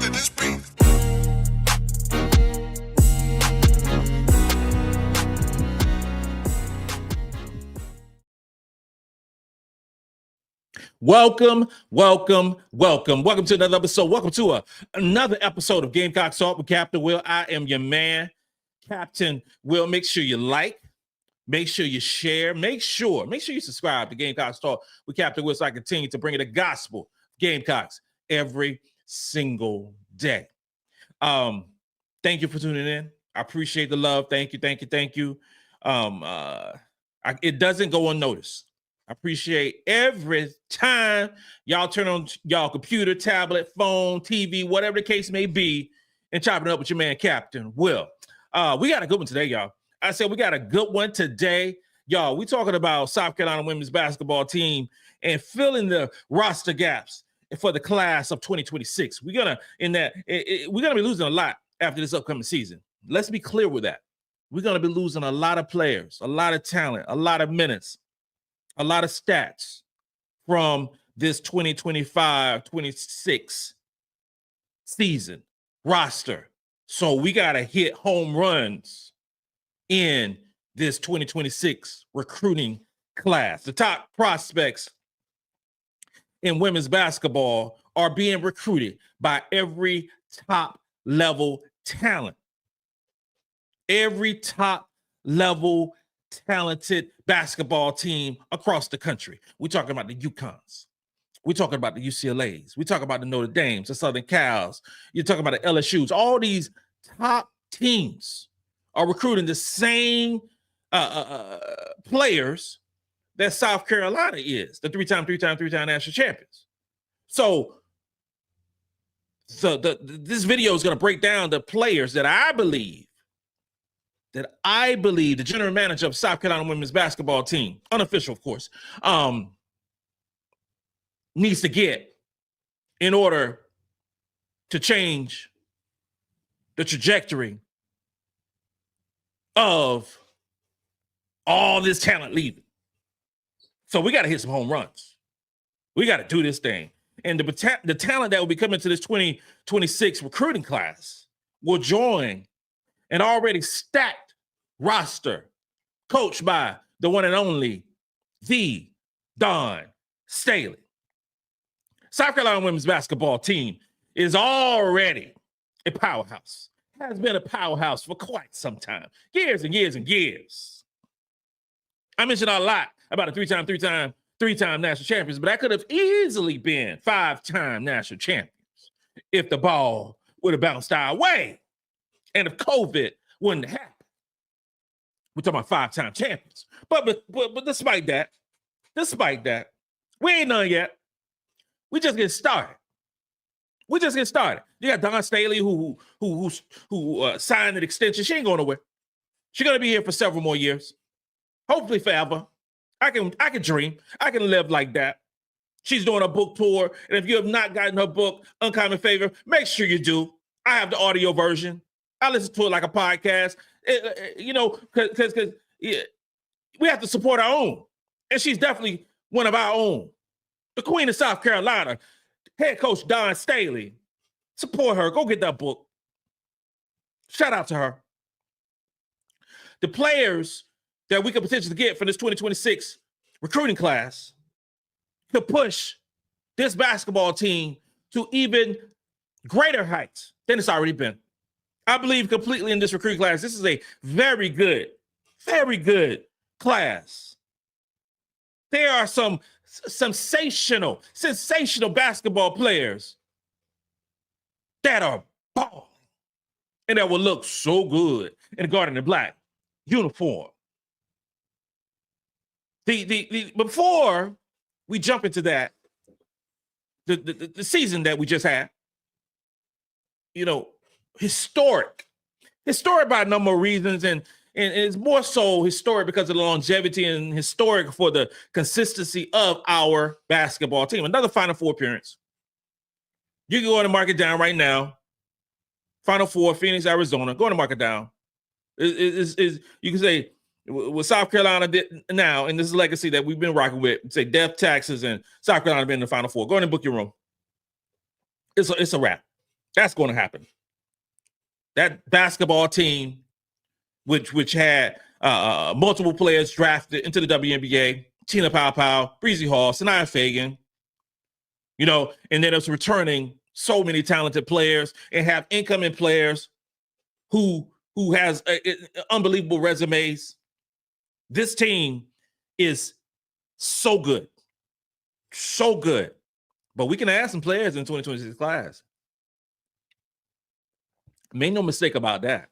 let this beat. Welcome to another episode. Welcome to another episode of Gamecocks Talk with Captain Will. I am your man, Captain Will. Make sure you like, make sure you share, make sure you subscribe to Gamecocks Talk with Captain Will so I continue to bring you the gospel Gamecocks every single day. Thank you for tuning in. I appreciate the love. Thank you. It doesn't go unnoticed. I appreciate every time y'all turn on y'all computer, tablet, phone, TV, whatever the case may be, and chopping it up with your man, Captain Will. We got a good one today, y'all. I said we got a good one today. Y'all, we talking about South Carolina women's basketball team and filling the roster gaps for the class of 2026. We're gonna be losing a lot after this upcoming season. Let's be clear with that. We're gonna be losing a lot of players, a lot of talent, a lot of minutes, a lot of stats from this 2025-26 season roster. So we got to hit home runs in this 2026 recruiting class. The top prospects in women's basketball are being recruited by every top level talent. Every top level talented basketball team across the country. We're talking about the UConns. We're talking about the UCLAs. We're talking about the Notre Dames, the Southern Cals. You're talking about the LSUs. All these top teams are recruiting the same players that South Carolina is, the three-time national champions. So this video is going to break down the players that I believe the general manager of South Carolina women's basketball team, unofficial, of course, needs to get in order to change the trajectory of all this talent leaving. So we got to hit some home runs. We got to do this thing. And the talent that will be coming to this 2026 recruiting class will join an already stacked roster coached by the one and only the Dawn Staley. South Carolina women's basketball team is already a powerhouse, has been a powerhouse for quite some time, years and years. I mentioned a lot about a three-time national champions, but that could have easily been 5-time national champions if the ball would have bounced our way and if COVID wouldn't happen. We're talking about 5-time champions. But despite that, we ain't done yet. We just get started. You got Dawn Staley who signed an extension. She ain't going nowhere. She's gonna be here for several more years, hopefully forever. I can dream. I can live like that. She's doing a book tour, and if you have not gotten her book, Uncommon Favor, make sure you do. I have the audio version. I listen to it like a podcast. Because we have to support our own. And she's definitely one of our own. The Queen of South Carolina, head coach Dawn Staley. Support her. Go get that book. Shout out to her. The players that we could potentially get for this 2026 recruiting class to push this basketball team to even greater heights than it's already been. I believe completely in this recruiting class. This is a very good class. There are some sensational basketball players that are balling and that will look so good in the Garden and Black uniform. Before we jump into that, the season that we just had, historic by a number of reasons, and it's more so historic because of the longevity and historic for the consistency of our basketball team. Another Final Four appearance. You can go and mark it down right now. Final Four, Phoenix, Arizona. Go and mark it down. You can say what South Carolina did now, and this is legacy that we've been rocking with. Say Death, Taxes, and South Carolina been in the Final Four. Go ahead and book your room. It's a wrap. That's going to happen. That basketball team, which had multiple players drafted into the WNBA, Tina Pow, Breezy Hall, Sanaya Fagan, you know, and then it's returning so many talented players and have incoming players who has unbelievable resumes. This team is so good. So good. But we can add some players in 2026 class. Make no mistake about that.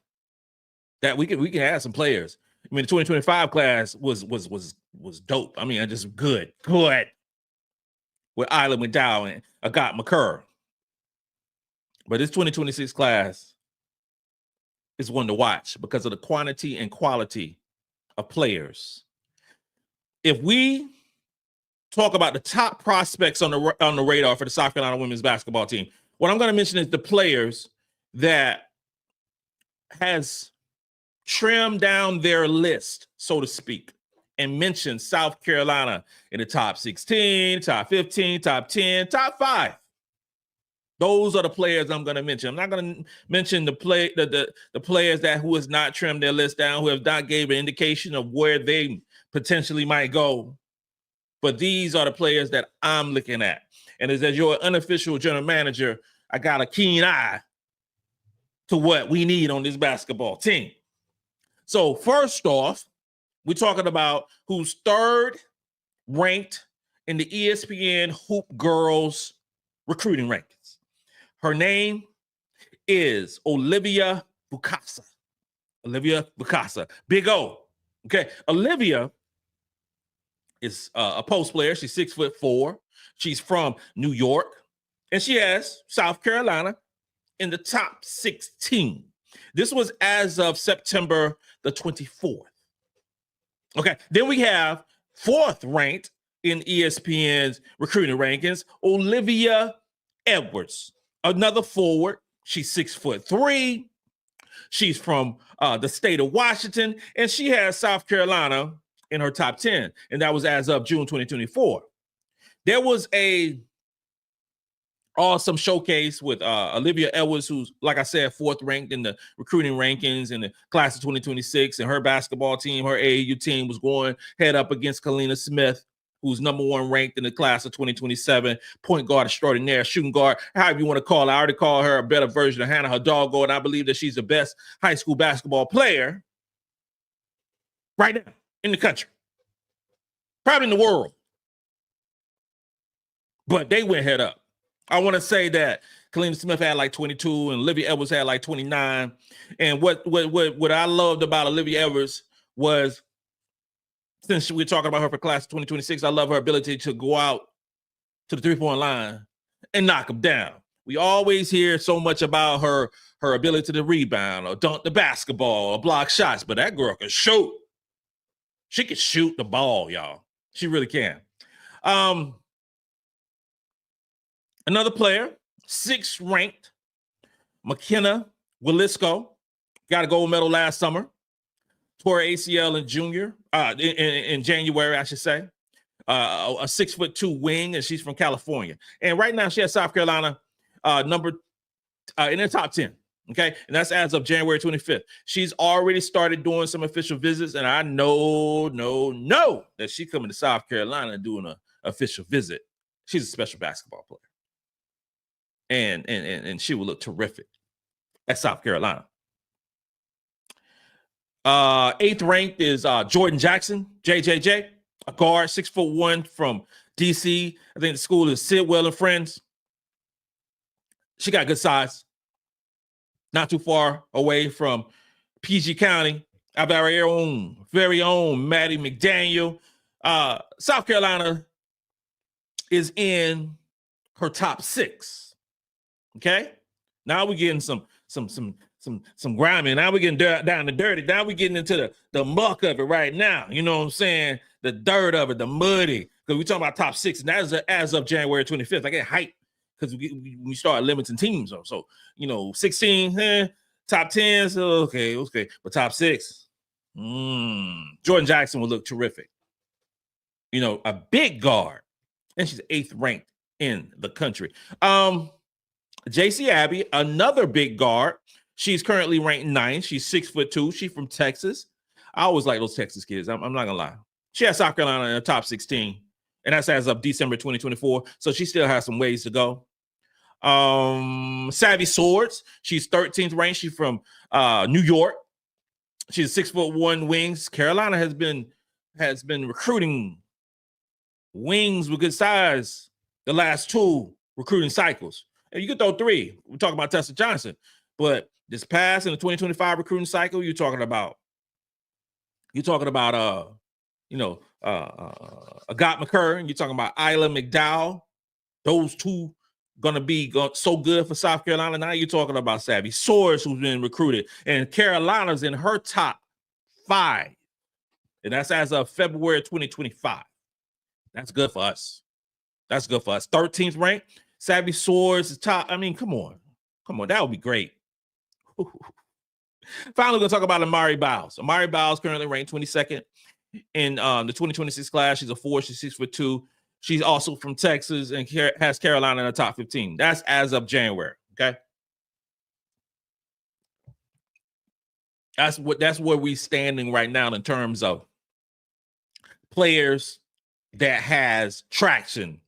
That we can add some players. I mean, the 2025 class was dope. I mean, just good. With Isla McDowell and Agat McCurr. But this 2026 class is one to watch because of the quantity and quality of players. If we talk about the top prospects on the radar for the South Carolina women's basketball team, what I'm going to mention is the players that has trimmed down their list, so to speak, and mentioned South Carolina in the top 16, top 15, top 10, top 5. Those are the players I'm going to mention. I'm not going to mention the players who has not trimmed their list down, who have not gave an indication of where they potentially might go. But these are the players that I'm looking at. And as your unofficial general manager, I got a keen eye to what we need on this basketball team. So first off, we're talking about who's third ranked in the ESPN Hoop Girls recruiting rankings. Her name is Olivia Bukasa. Olivia Bukasa. Big O. Okay. Olivia is a post player. She's 6'4". She's from New York. And she has South Carolina in the top 16. This was as of September the 24th. Okay. Then we have fourth ranked in ESPN's recruiting rankings, Olivia Edwards. Another forward. She's 6'3". She's from the state of Washington, and she has South Carolina in her top 10, and that was as of June 2024. There was a awesome showcase with Olivia Edwards, who's, like I said, fourth ranked in the recruiting rankings in the class of 2026, and her basketball team, her AAU team, was going head up against Kalina Smith, who's number 1 ranked in the class of 2027, point guard extraordinaire, shooting guard, however you want to call her. I already call her a better version of Hannah Hidalgo, and I believe that she's the best high school basketball player right now in the country, probably in the world. But they went head up. I want to say that Kalina Smith had like 22 and Olivia Edwards had like 29. And what I loved about Olivia Edwards was, since we're talking about her for class of 2026, I love her ability to go out to the 3-point line and knock them down. We always hear so much about her ability to rebound or dunk the basketball or block shots, but that girl can shoot. She can shoot the ball, y'all. She really can. Another player, 6th ranked, McKenna Willisco, got a gold medal last summer. Tore ACL in January, I should say. A 6'2" wing, and she's from California. And right now she has South Carolina number in the top 10. Okay, and that's as of January 25th. She's already started doing some official visits, and I know that she's coming to South Carolina and doing an official visit. She's a special basketball player, and she will look terrific at South Carolina. 8th ranked is Jordan Jackson, JJJ, a guard, 6'1" from DC. I think the school is Sidwell and Friends. She got good size. Not too far away from PG County. Our very own Maddie McDaniel. South Carolina is in her top 6. Okay, now we're getting some grimy. Now we're getting down to dirty. Now we're getting into the muck of it right now. You know what I'm saying? The dirt of it, the muddy. Because we're talking about top 6, and that's as of January 25th. I get hyped because we start limiting teams. So 16, top 10, so okay. But top 6, Jordan Jackson will look terrific. A big guard, and she's 8th ranked in the country. JC Abbey, another big guard. She's currently ranked 9th. She's 6'2". She's from Texas. I always like those Texas kids. I'm not gonna lie. She has South Carolina in the top 16, and that's as of December 2024. So she still has some ways to go. Savvy Swords. She's 13th ranked. She's from New York. She's 6'1" wings. Carolina has been recruiting wings with good size the last 2 recruiting cycles. And you could throw 3. We're talking about Tessa Johnson, but this past in the 2025 recruiting cycle, you're talking about Agat McCurry, and you're talking about Isla McDowell. Those 2 gonna be so good for South Carolina. Now you're talking about Savvy Swords, who's been recruited, and Carolina's in her top 5, and that's as of February 2025. That's good for us. 13th ranked. Savvy Swords is top. I mean, come on. That would be great. Finally, we're going to talk about Amari Bowles. Amari Bowles currently ranked 22nd in the 2026 class. She's a 4. She's 6'2". She's also from Texas and has Carolina in the top 15. That's as of January. Okay. That's where we're standing right now in terms of players that has traction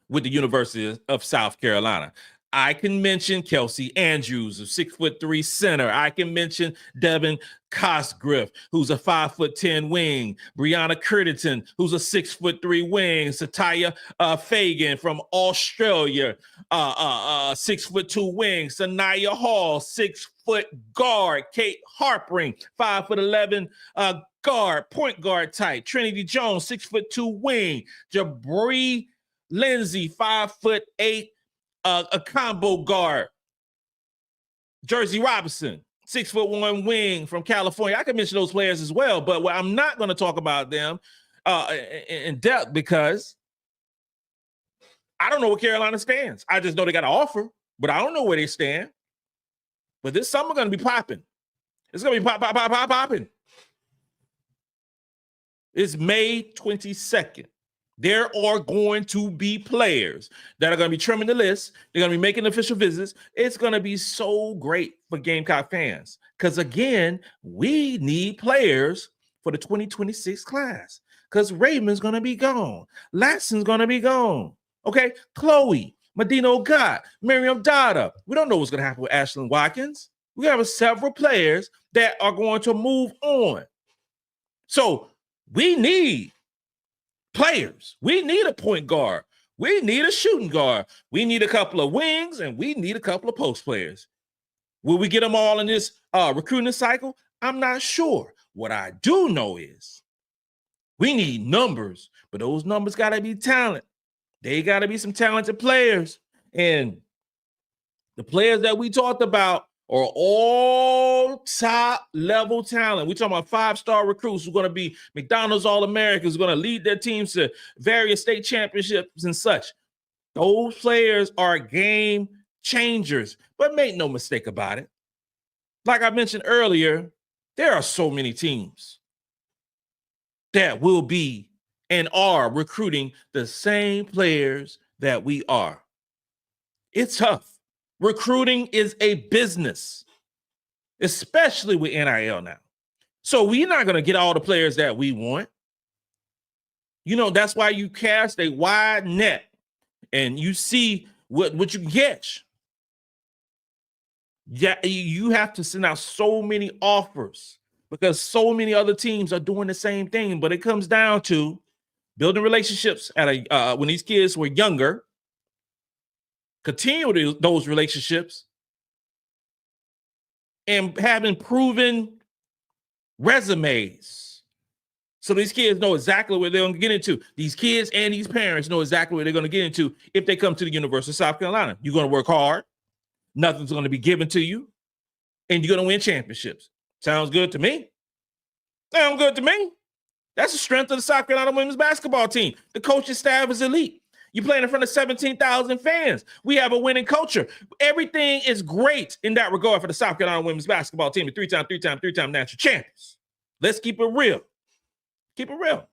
with the University of South Carolina. I can mention Kelsey Andrews, a 6'3" center. I can mention Devin Cosgriff, who's a 5'10" wing. Brianna Curtiton, who's a 6'3" wing. Satya Fagan from Australia, 6'2" wing. Sanaya Hall, 6-foot guard. Kate Harpering, 5'11" guard, point guard type. Trinity Jones, 6'2" wing. Jabri Lindsay, 5'8", a combo guard. Jersey Robinson, 6'1" wing from California. I can mention those players as well, but I'm not going to talk about them in depth because I don't know where Carolina stands. I just know they got an offer, but I don't know where they stand. But this summer going to be popping. It's going to be popping. It's May 22nd. There are going to be players that are going to be trimming the list. They're going to be making official visits. It's going to be so great for Gamecock fans because, again, we need players for the 2026 class because Raymond's going to be gone. Latson's going to be gone. Okay, Chloe, Medina Ogat, Miriam Dada. We don't know what's going to happen with Ashlyn Watkins. We have several players that are going to move on. So we need players. We need a point guard. We need a shooting guard. We need a couple of wings, and we need a couple of post players. Will we get them all in this recruiting cycle? I'm not sure. What I do know is we need numbers, but those numbers got to be talent. They got to be some talented players. And the players that we talked about are all top level talent. We're talking about 5-star recruits who are going to be McDonald's All-Americans, going to lead their teams to various state championships and such. Those players are game changers, but make no mistake about it. Like I mentioned earlier, there are so many teams that will be and are recruiting the same players that we are. It's tough. Recruiting is a business, especially with NIL now. So we're not going to get all the players that we want. You know, that's why you cast a wide net and you see what you can catch. Yeah, you have to send out so many offers because so many other teams are doing the same thing. But it comes down to building relationships at when these kids were younger. Continue those relationships and having proven resumes. So these kids know exactly what they're going to get into. These kids and these parents know exactly what they're going to get into if they come to the University of South Carolina. You're going to work hard. Nothing's going to be given to you. And you're going to win championships. Sounds good to me. Sounds good to me. That's the strength of the South Carolina women's basketball team. The coaching staff is elite. You playing in front of 17,000 fans. We have a winning culture. Everything is great in that regard for the South Carolina women's basketball team, the three-time national champions. Let's keep it real. Keep it real.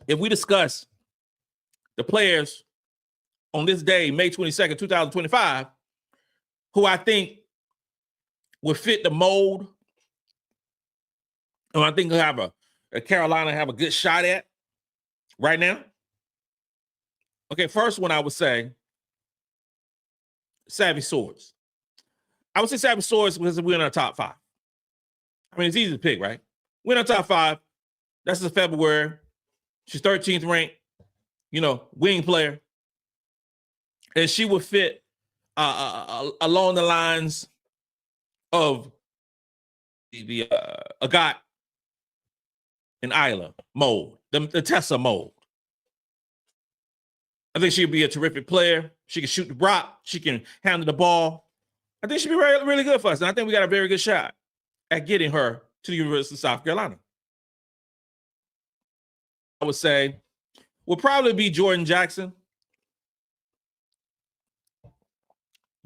If we discuss the players on this day, May 22nd, 2025, who I think would fit the mold, and I think will have a Carolina have a good shot at right now. Okay, first one I would say, Savvy Swords. I would say Savvy Swords because we're in our top 5. I mean, it's easy to pick, right? We're in our top 5. That's in February. She's 13th ranked, wing player. And she would fit along the lines of the Agat and Isla mold, the Tessa mold. I think she'd be a terrific player. She can shoot the rock. She can handle the ball. I think she'd be really, really good for us. And I think we got a very good shot at getting her to the University of South Carolina. I would say will probably be Jordan Jackson.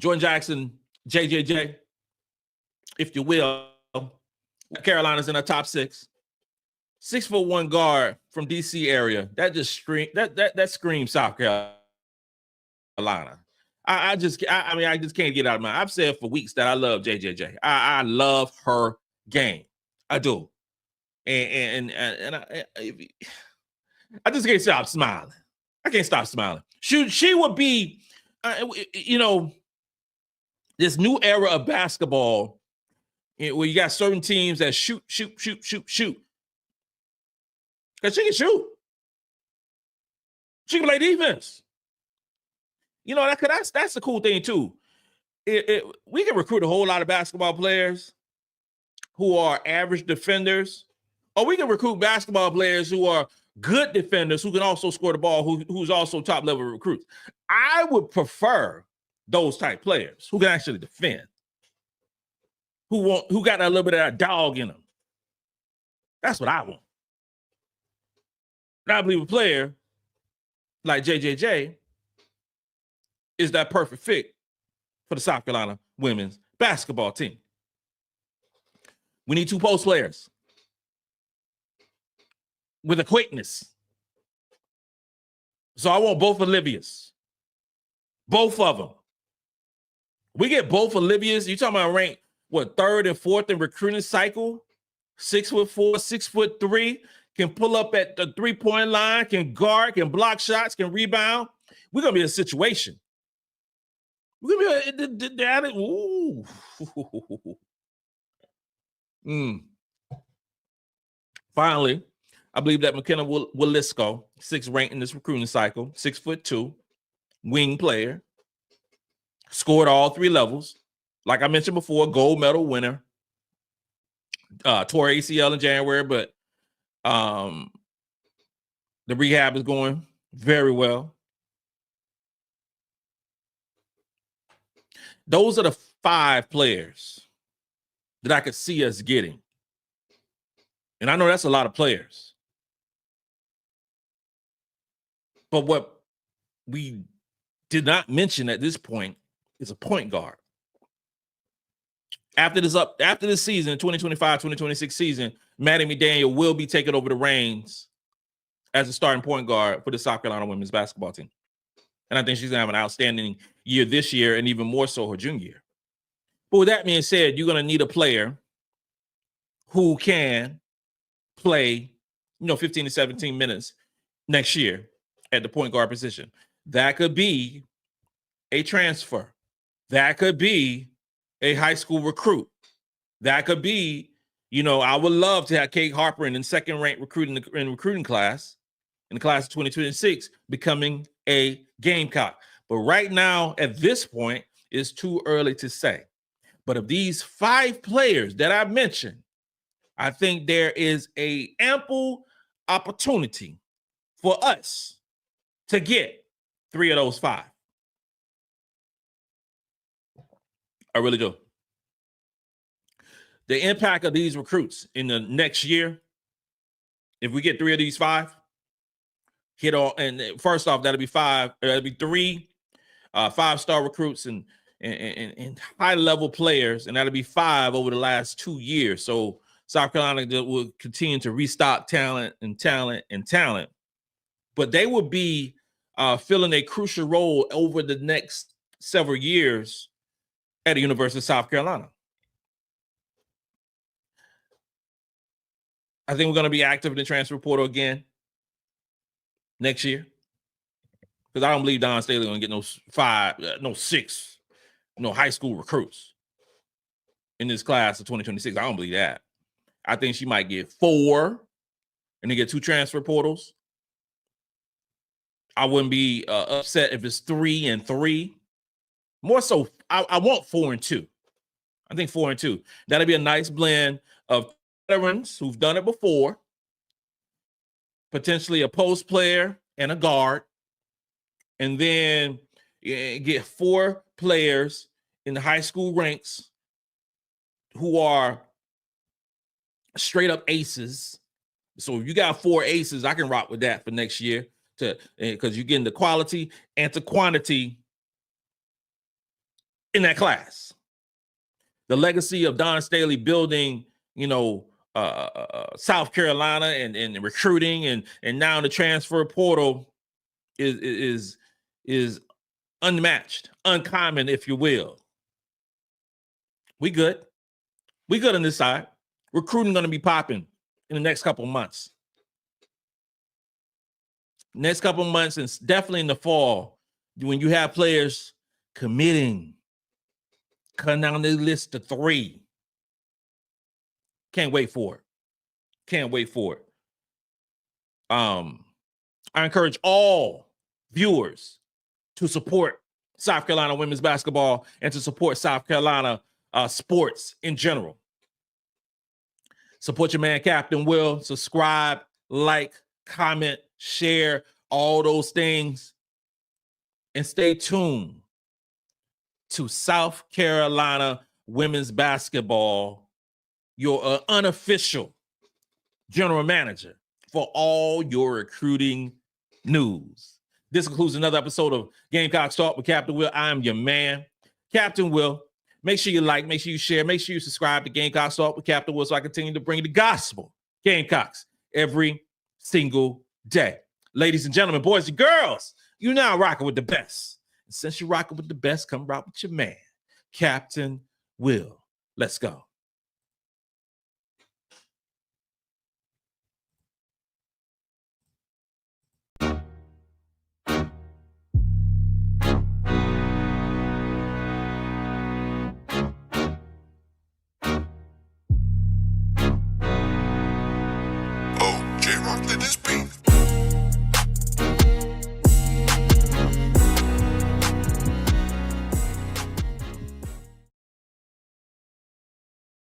Jordan Jackson, JJJ, if you will. Carolina's in the top 6. 6'1" guard from DC area. That just that screams South Carolina. I just can't get out of my. I've said for weeks that I love JJJ. I love her game. I do. And I just can't stop smiling. I can't stop smiling. She would be, this new era of basketball where you got certain teams that shoot. Because she can shoot. She can play defense. That's the cool thing, too. We can recruit a whole lot of basketball players who are average defenders, or we can recruit basketball players who are good defenders who can also score the ball, who's also top-level recruits. I would prefer those type players who can actually defend, who got a little bit of that dog in them. That's what I want. And I believe a player like JJJ is that perfect fit for the South Carolina women's basketball team. We need 2 post players with a quickness. So I want both Olivias. Both of them. We get both Olivias. You talking about rank, 3rd and 4th in recruiting cycle? 6'4", 6'3", can pull up at the 3-point line, can guard, can block shots, can rebound. We're going to be in a situation. We're going to be at it. Ooh. Finally, I believe that McKenna Willisco, 6th ranked in this recruiting cycle, 6'2", wing player, scored all 3 levels. Like I mentioned before, gold medal winner. Tore ACL in January, but the rehab is going very well. Those are the 5 players that I could see us getting. And I know that's a lot of players. But what we did not mention at this point is a point guard. After this season, 2025-2026 season, Maddie McDaniel will be taking over the reins as a starting point guard for the South Carolina women's basketball team. And I think she's going to have an outstanding year this year and even more so her junior year. But with that being said, you're going to need a player who can play, 15 to 17 minutes next year at the point guard position. That could be a transfer. That could be a high school recruit. That could be, I would love to have Kate Harper in 2nd ranked recruiting class, in the class of 2026, becoming a Gamecock. But right now, at this point, it's too early to say. But of these 5 players that I mentioned, I think there is a ample opportunity for us to get 3 of those 5. I really do. The impact of these recruits in the next year, if we get 3 of these 5, hit all, and first off, that'll be 5. That'll be 3 5-star recruits and high-level players, and that'll be 5 over the last 2 years. So South Carolina will continue to restock talent. But they will be filling a crucial role over the next several years at the University of South Carolina. I think we're going to be active in the transfer portal again next year, because I don't believe Dawn Staley going to get no six high school recruits in this class of 2026. I don't believe that. I think she might get 4 and then get 2 transfer portals. I wouldn't be upset if it's 3 and 3. More so, I want 4 and 2. I think 4 and 2. That'll be a nice blend of veterans who've done it before, potentially a post player and a guard, and then get 4 players in the high school ranks who are straight up aces. So if you got 4 aces, I can rock with that for next year, because you're getting the quality and the quantity in that class. The legacy of Dawn Staley building, South Carolina and recruiting and now the transfer portal is unmatched, uncommon, if you will. We good. We good on this side. Recruiting going to be popping in the next couple of months. Next couple of months, and definitely in the fall, when you have players committing, cutting down the list to 3. Can't wait for it. Can't wait for it. I encourage all viewers to support South Carolina women's basketball and to support South Carolina sports in general. Support your man, Captain Will. Subscribe, like, comment, share, all those things. And stay tuned to South Carolina women's basketball, your unofficial general manager for all your recruiting news. This concludes another episode of Gamecocks Talk with Captain Will. I am your man, Captain Will. Make sure you like, make sure you share, make sure you subscribe to Gamecocks Talk with Captain Will so I continue to bring the gospel, Gamecocks, every single day. Ladies and gentlemen, boys and girls, you now rocking with the best. And since you're rocking with the best, come rock with your man, Captain Will. Let's go.